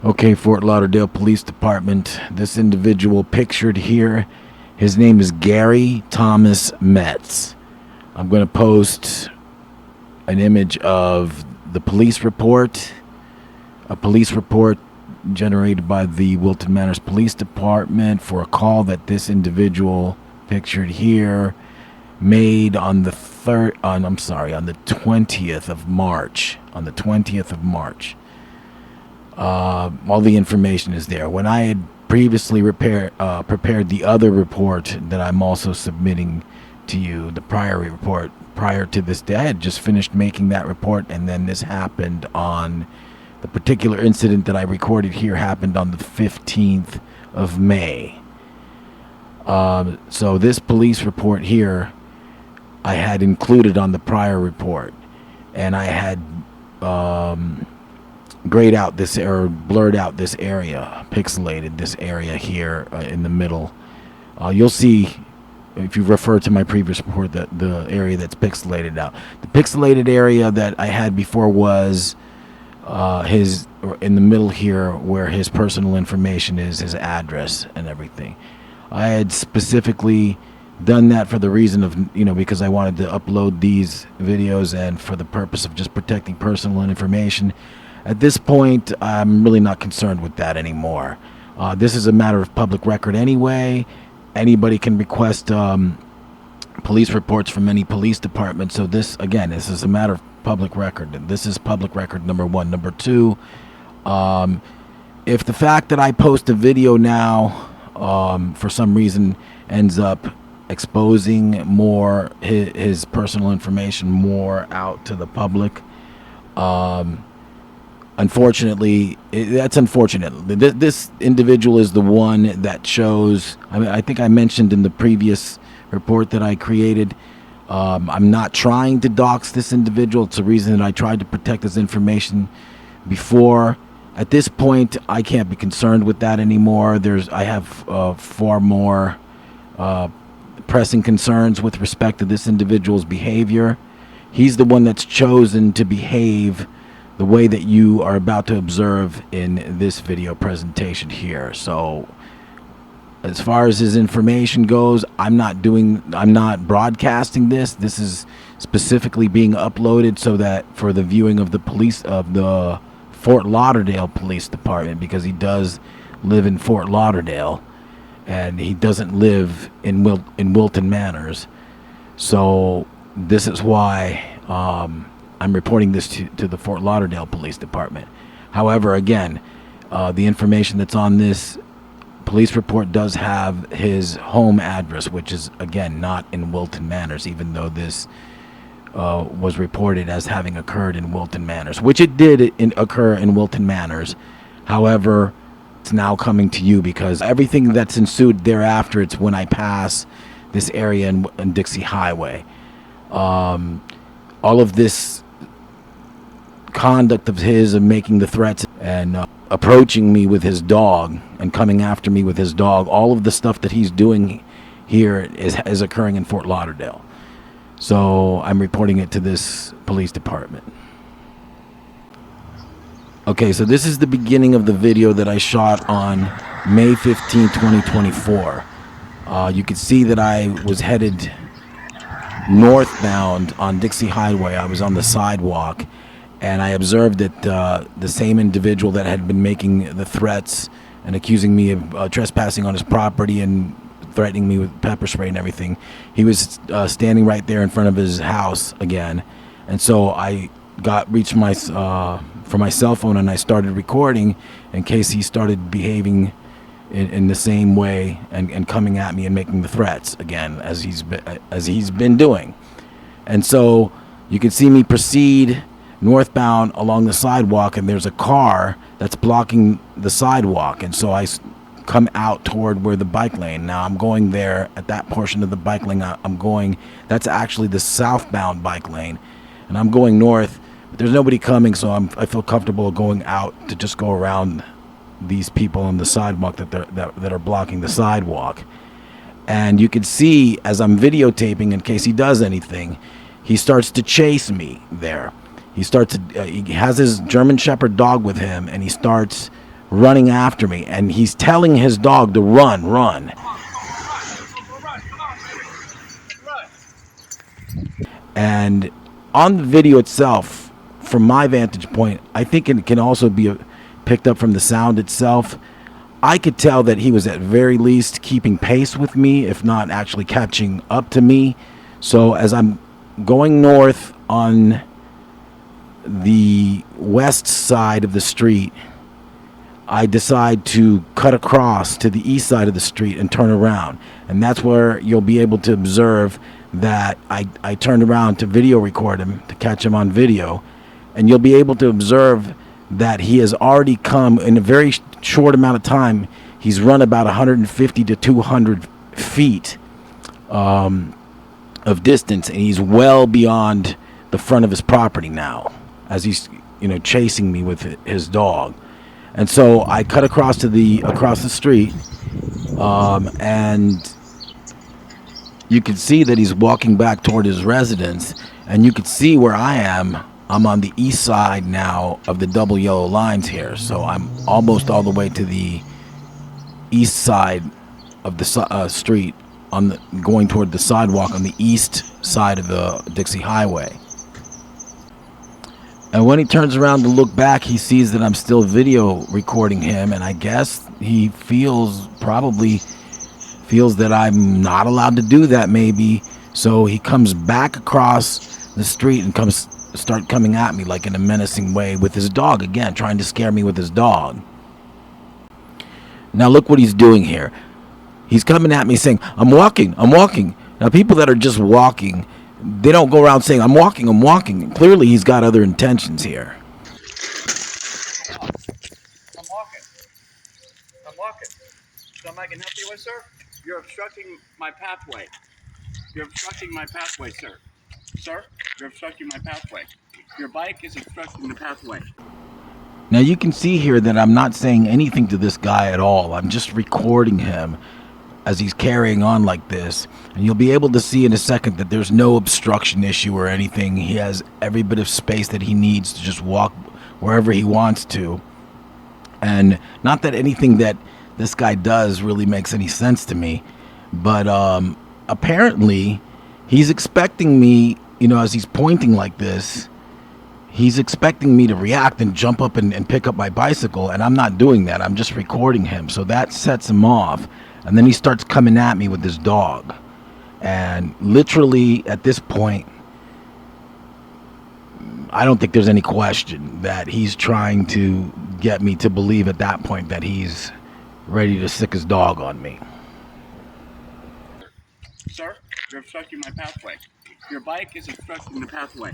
Okay, Fort Lauderdale Police Department. This individual pictured here, his name is Gary Thomas Metz. I'm going to post an image of the police report, a police report generated by the Wilton Manors Police Department for a call that this individual pictured here made on the 20th of March. All the information is there. When I had previously prepared the other report that I'm also submitting to you, the prior report, prior to this day, I had just finished making that report, and then this happened on the particular incident that I recorded here happened on the 15th of May. So this police report here I had included on the prior report, and I had grayed out this area, blurred out this area, pixelated this area here in the middle. You'll see if you refer to my previous report that the area that's pixelated out. The pixelated area that I had before was in the middle here where his personal information is, his address and everything. I had specifically done that for the reason of, because I wanted to upload these videos and for the purpose of just protecting personal information. At this point, I'm really not concerned with that anymore. This is a matter of public record anyway. Anybody can request police reports from any police department. So this is a matter of public record. This is public record, number one. Number two, if the fact that I post a video now for some reason ends up exposing more his personal information more out to the public, unfortunately, that's unfortunate. This individual is the one that chose. I think I mentioned in the previous report that I created, I'm not trying to dox this individual. It's a reason that I tried to protect his information before. At this point, I can't be concerned with that anymore. I have far more pressing concerns with respect to this individual's behavior. He's the one that's chosen to behave the way that you are about to observe in this video presentation here. So as far as his information goes, I'm not broadcasting this. This is specifically being uploaded so that for the viewing of the Fort Lauderdale Police Department, because he does live in Fort Lauderdale and he doesn't live in Wilton Manors. So this is why I'm reporting this to the Fort Lauderdale Police Department. However, again, the information that's on this police report does have his home address, which is, again, not in Wilton Manors, even though this was reported as having occurred in Wilton Manors, which it did occur in Wilton Manors. However, it's now coming to you because everything that's ensued thereafter, it's when I pass this area in Dixie Highway. All of this conduct of his of making the threats and approaching me with his dog and coming after me with his dog, all of the stuff that he's doing here is occurring in Fort Lauderdale. So I'm reporting it to this police department. Okay, so this is the beginning of the video that I shot on May 15, 2024. You can see that I was headed northbound on Dixie Highway. I was on the sidewalk, and I observed that the same individual that had been making the threats and accusing me of trespassing on his property and threatening me with pepper spray and everything, he was standing right there in front of his house again. And so I reached for my cell phone and I started recording in case he started behaving in the same way and coming at me and making the threats again as he's been doing. And so you can see me proceed northbound along the sidewalk, and there's a car that's blocking the sidewalk, and so I come out toward where the bike lane. Now I'm going there at that portion of the bike lane. That's actually the southbound bike lane, and I'm going north, but there's nobody coming, so I feel comfortable going out to just go around these people on the sidewalk that are blocking the sidewalk. And you can see as I'm videotaping, in case he does anything, he starts to chase me there. He has his German Shepherd dog with him, and he starts running after me, and he's telling his dog to run, run. And on the video itself, from my vantage point, I think it can also be picked up from the sound itself. I could tell that he was at very least keeping pace with me, if not actually catching up to me. So as I'm going north on the west side of the street, I decide to cut across to the east side of the street and turn around. And that's where you'll be able to observe that I turned around to video record him, to catch him on video. And you'll be able to observe that he has already come in a very short amount of time. He's run about 150 to 200 feet of distance, and he's well beyond the front of his property now, as he's chasing me with his dog. And so I cut across the street, and you can see that he's walking back toward his residence, and you can see where I am. I'm on the east side now of the double yellow lines here, so I'm almost all the way to the east side of the street, going toward the sidewalk on the east side of the Dixie Highway. And when he turns around to look back, he sees that I'm still video recording him, and I guess he probably feels that I'm not allowed to do that, maybe. So he comes back across the street and start coming at me like in a menacing way with his dog again, trying to scare me with his dog. Now look what he's doing here. He's coming at me saying, I'm walking. Now people that are just walking, they don't go around saying, I'm walking. Clearly he's got other intentions here. I'm walking. Something I can help you with, sir? You're obstructing my pathway. Sir. Sir, you're obstructing my pathway. Your bike is obstructing the pathway. Now you can see here that I'm not saying anything to this guy at all. I'm just recording him as he's carrying on like this. And you'll be able to see in a second that there's no obstruction issue or anything. He has every bit of space that he needs to just walk wherever he wants to. And not that anything that this guy does really makes any sense to me, but apparently he's expecting me, as he's pointing like this, he's expecting me to react and jump up and pick up my bicycle, and I'm not doing that. I'm just recording him. So that sets him off. And then he starts coming at me with his dog. And literally at this point, I don't think there's any question that he's trying to get me to believe at that point that he's ready to sick his dog on me. Sir, you're obstructing my pathway. Your bike is obstructing the pathway.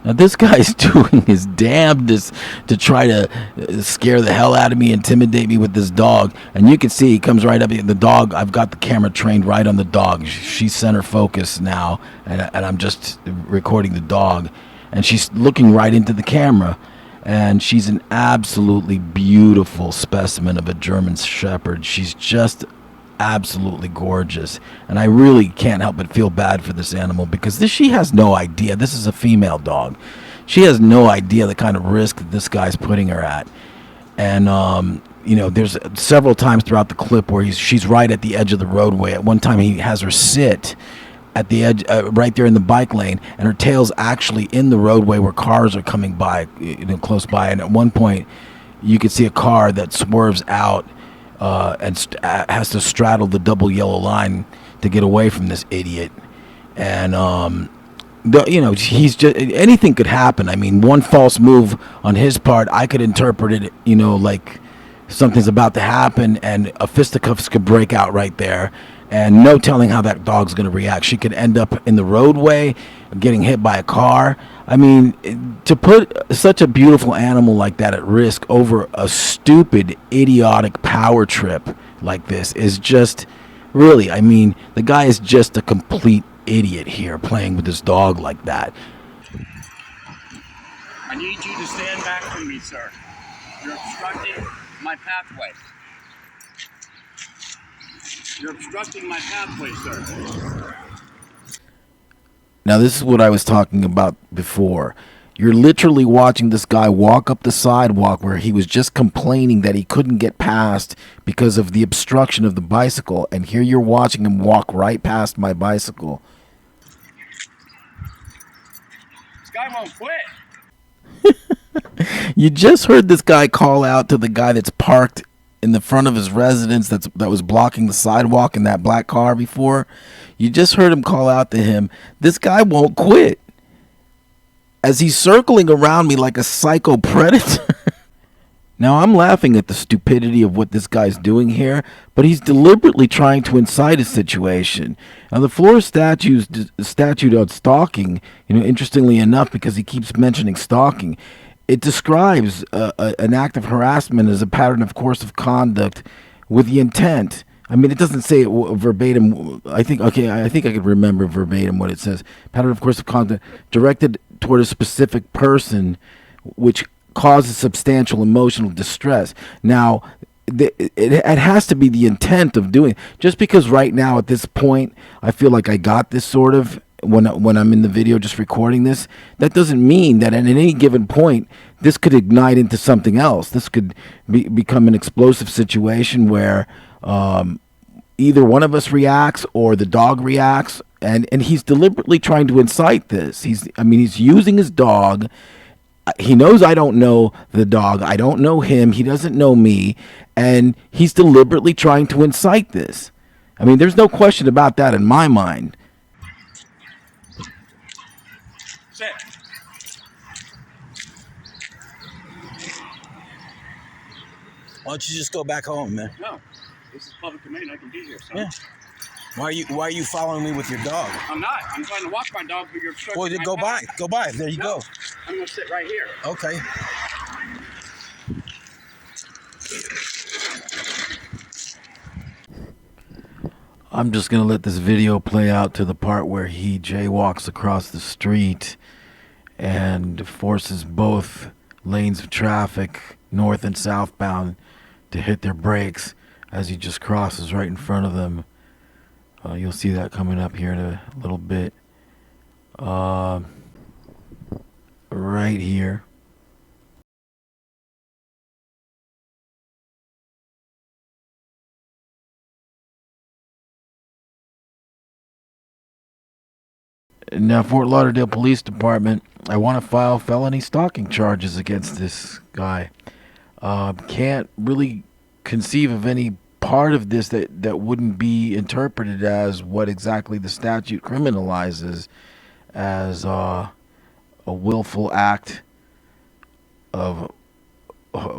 Now this guy's doing his damnedest to try to scare the hell out of me, intimidate me with this dog. And you can see he comes right up. The dog, I've got the camera trained right on the dog. She's center focus now, and I'm just recording the dog. And she's looking right into the camera. And she's an absolutely beautiful specimen of a German Shepherd. She's just absolutely gorgeous, and I really can't help but feel bad for this animal because she has no idea. This is a female dog. She has no idea the kind of risk that this guy's putting her at. And there's several times throughout the clip where she's right at the edge of the roadway. At one time he has her sit at the edge, right there in the bike lane, and her tail's actually in the roadway where cars are coming by, close by. And at one point you could see a car that swerves out and has to straddle the double yellow line to get away from this idiot. And he's just, anything could happen. I mean, one false move on his part, I could interpret it, like something's about to happen, and a fisticuffs could break out right there, and no telling how that dog's going to react. She could end up in the roadway, getting hit by a car. I mean, to put such a beautiful animal like that at risk over a stupid, idiotic power trip like this is just, really, I mean, the guy is just a complete idiot here playing with his dog like that. I need you to stand back from me, sir. You're obstructing my pathway. You're obstructing my pathway, sir. Now, this is what I was talking about before. You're literally watching this guy walk up the sidewalk where he was just complaining that he couldn't get past because of the obstruction of the bicycle. And here you're watching him walk right past my bicycle. This guy won't quit. You just heard this guy call out to the guy that's parked in the front of his residence that was blocking the sidewalk in that black car before. You just heard him call out to him. This guy won't quit. As he's circling around me like a psycho predator. Now, I'm laughing at the stupidity of what this guy's doing here, but he's deliberately trying to incite a situation. Now, the Florida statute on stalking, interestingly enough, because he keeps mentioning stalking, it describes an act of harassment as a pattern of course of conduct with the intent. I mean, it doesn't say it verbatim. I think I could remember verbatim what it says. Pattern of course of conduct directed toward a specific person, which causes substantial emotional distress. Now, it has to be the intent of doing. Just because right now at this point I feel like I got this sort of when I'm in the video just recording this, that doesn't mean that at any given point this could ignite into something else. This could become an explosive situation where either one of us reacts or the dog reacts, and he's deliberately trying to incite this. He's using his dog. He knows I don't know the dog. I don't know him. He doesn't know me, and he's deliberately trying to incite this. I mean, there's no question about that in my mind. Sit. Why don't you just go back home, man? No, this is public domain. I can be here, son. Yeah. Why are you following me with your dog? I'm not. I'm trying to walk my dog, but you're obstructing Well, my go path. by. Go by. There you No, go. I'm gonna sit right here. Okay. I'm just going to let this video play out to the part where he jaywalks across the street and forces both lanes of traffic, north and southbound, to hit their brakes as he just crosses right in front of them. You'll see that coming up here in a little bit. Right here. Now, Fort Lauderdale Police Department, I want to file felony stalking charges against this guy. Can't really conceive of any part of this that wouldn't be interpreted as what exactly the statute criminalizes as a willful act of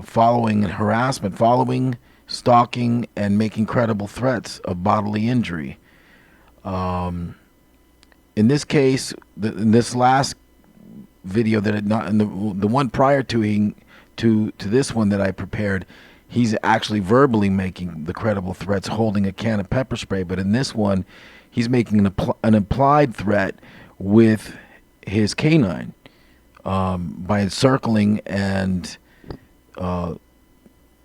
following harassment, following, stalking, and making credible threats of bodily injury. In this case, in this last video the one prior to this one that I prepared, he's actually verbally making the credible threats, holding a can of pepper spray. But in this one, he's making an implied threat with his canine by encircling and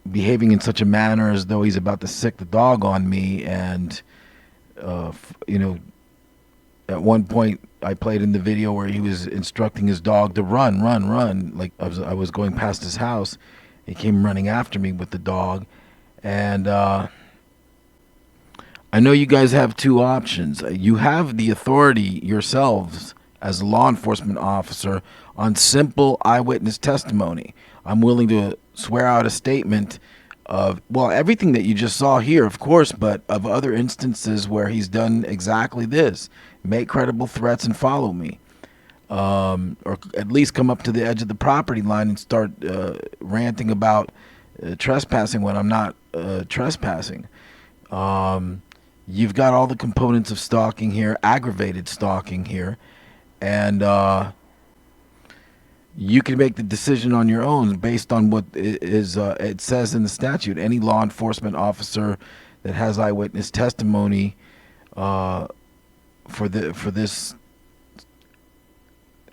behaving in such a manner as though he's about to sick the dog on me. And at one point, I played in the video where he was instructing his dog to run. Like I was going past his house. He came running after me with the dog. And I know you guys have two options. You have the authority yourselves as a law enforcement officer on simple eyewitness testimony. I'm willing to swear out a statement of, well, everything that you just saw here, of course, but of other instances where he's done exactly this. Make credible threats and follow me. Or at least come up to the edge of the property line and start ranting about trespassing when I'm not trespassing. You've got all the components of stalking here, aggravated stalking here, and you can make the decision on your own based on what it says in the statute. Any law enforcement officer that has eyewitness testimony for this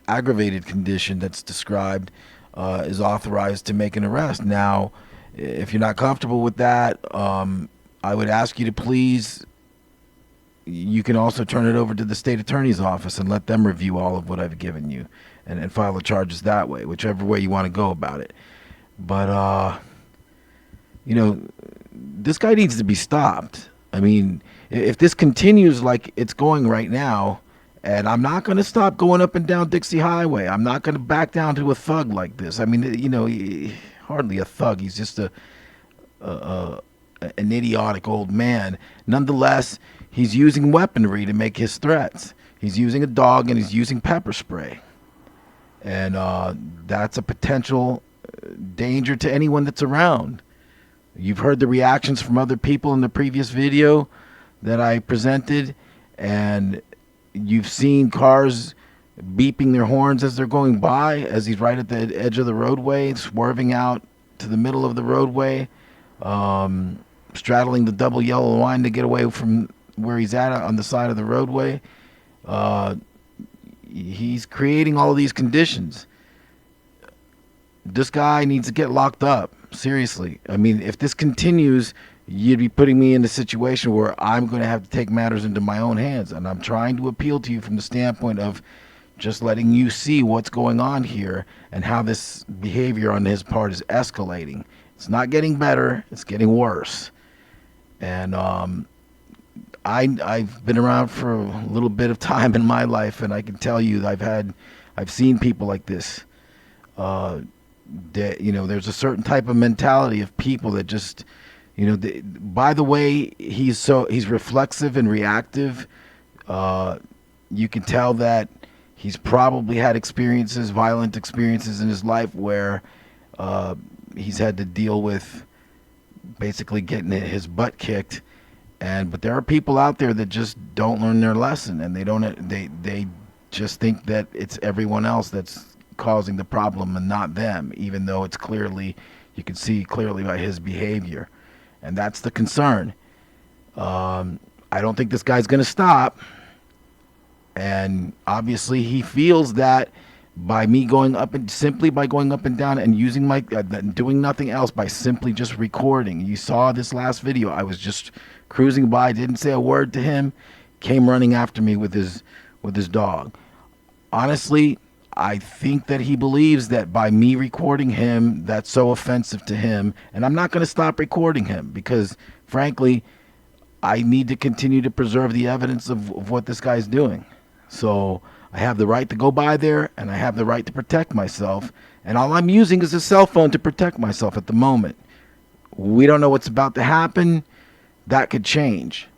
aggravated condition that's described is authorized to make an arrest. Now, if you're not comfortable with that, I would ask you to please, you can also turn it over to the state attorney's office and let them review all of what I've given you. and file the charges that way, whichever way you want to go about it. But you know, this guy needs to be stopped. I mean, if this continues like it's going right now, and I'm not going to stop going up and down Dixie Highway. I'm not going to back down to a thug like this. I mean, you know, hardly a thug. He's just a an idiotic old man. Nonetheless, he's using weaponry to make his threats. He's using a dog and he's using pepper spray. And that's a potential danger to anyone that's around. You've heard the reactions from other people in the previous video that I presented, and you've seen cars beeping their horns as they're going by, as he's right at the edge of the roadway, swerving out to the middle of the roadway, straddling the double yellow line to get away from where he's at on the side of the roadway. He's creating all of these conditions. This guy needs to get locked up. Seriously. I mean, if this continues, you'd be putting me in a situation where I'm going to have to take matters into my own hands. And I'm trying to appeal to you from the standpoint of just letting you see what's going on here and how this behavior on his part is escalating. It's not getting better. It's getting worse. And I've been around for a little bit of time in my life, and I can tell you I've seen people like this. That, you know, there's a certain type of mentality of people that just, you know, by the way he's reflexive and reactive, you can tell that he's probably had violent experiences in his life where he's had to deal with basically getting his butt kicked. But there are people out there that just don't learn their lesson, and they just think that it's everyone else that's causing the problem and not them, even though it's clearly, you can see clearly by his behavior. And that's the concern. I don't think this guy's going to stop. And obviously he feels that by me going up and simply by going up and down and using my doing nothing else, by simply just recording. You saw this last video. I was just cruising by, didn't say a word to him, came running after me with his dog. Honestly, I think that he believes that by me recording him, that's so offensive to him, and I'm not going to stop recording him because, frankly, I need to continue to preserve the evidence of what this guy's doing. So I have the right to go by there, and I have the right to protect myself, and all I'm using is a cell phone to protect myself at the moment. We don't know what's about to happen. That could change.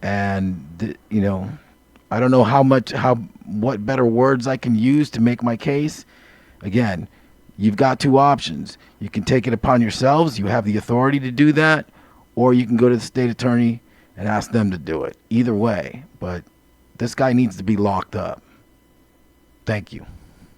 And, you know, I don't know what better words I can use to make my case. Again, you've got two options. You can take it upon yourselves. You have the authority to do that, or you can go to the state attorney and ask them to do it. Either way, but this guy needs to be locked up. Thank you.